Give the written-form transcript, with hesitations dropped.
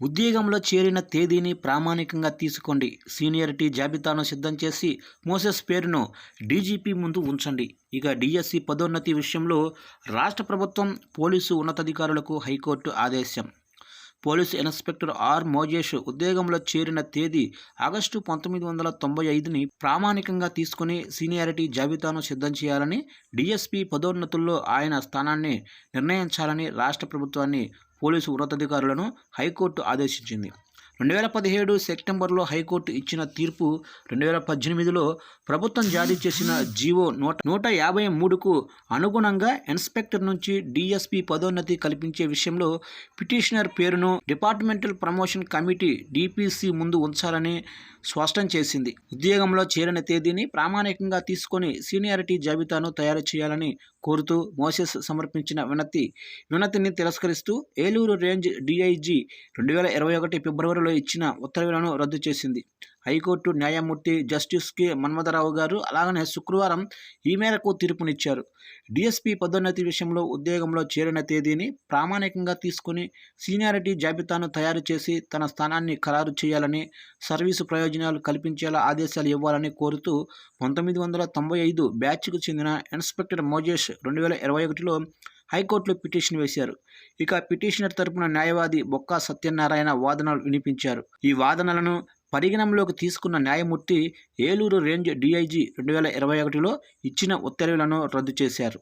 ఉద్యోగంలో చేరిన తేదీని ప్రామాణికంగా తీసుకోండి. సీనియారిటీ జాబితాను సిద్ధం చేసి మోసెస్ పేరును డీజీపీ ముందు ఉంచండి. ఇక డీఎస్సీ పదోన్నతి విషయంలో రాష్ట్ర ప్రభుత్వం, పోలీసు ఉన్నతాధికారులకు హైకోర్టు ఆదేశం. Police inspector are. మోజేష్ ఉద్యోగంలో చేరిన తేదీ ఆగస్టు 1995ని ప్రామాణికంగా తీసుకుని సీనియారిటీ జాబితాను సిద్ధం చేయాలని, డీఎస్పీ పదోన్నతుల్లో ఆయన స్థానాన్ని నిర్ణయించాలని రాష్ట్ర ప్రభుత్వాన్ని, పోలీసు ఉన్నతాధికారులను హైకోర్టు ఆదేశించింది. 2017 సెప్టెంబర్లో హైకోర్టు ఇచ్చిన తీర్పు 2018లో ప్రభుత్వం జారీ చేసిన జీవో 153కు అనుగుణంగా ఇన్స్పెక్టర్ నుంచి డీఎస్పీ పదోన్నతి కల్పించే విషయంలో పిటిషనర్ పేరును డిపార్ట్మెంటల్ ప్రమోషన్ కమిటీ (డీపీసీ) ముందు ఉంచాలని స్పష్టం చేసింది. ఉద్యోగంలో చేరిన తేదీని ప్రామాణికంగా తీసుకొని సీనియారిటీ జాబితాను తయారు చేయాలని కోరుతూ మోసెస్ సమర్పించిన వినతిని తిరస్కరిస్తూ ఏలూరు రేంజ్ డీఐజీ 2021 ఫిబ్రవరిలో ఇచ్చిన ఉత్తర్వులను రద్దు చేసింది. హైకోర్టు న్యాయమూర్తి జస్టిస్ కె. మన్మథరావు గారు అలాగనే శుక్రవారం ఈ మేరకు తీర్పునిచ్చారు. డీఎస్పీ పదోన్నతి విషయంలో ఉద్యోగంలో చేరిన తేదీని ప్రామాణికంగా తీసుకుని సీనియారిటీ జాబితాను తయారు చేసి తన స్థానాన్ని ఖరారు చేయాలని, సర్వీసు ప్రయోజనాలు కల్పించేలా ఆదేశాలు ఇవ్వాలని కోరుతూ 1995 బ్యాచ్కు చెందిన ఇన్స్పెక్టర్ మోజేష్ 2021లో హైకోర్టులో పిటిషన్ వేశారు. ఇక పిటిషనర్ తరపున న్యాయవాది బొక్క సత్యనారాయణ వాదనలు వినిపించారు. ఈ వాదనలను పరిగణనలోకి తీసుకున్న న్యాయమూర్తి ఏలూరు రేంజ్ డీఐజీ 2021లో ఇచ్చిన ఉత్తర్వులను రద్దు చేశారు.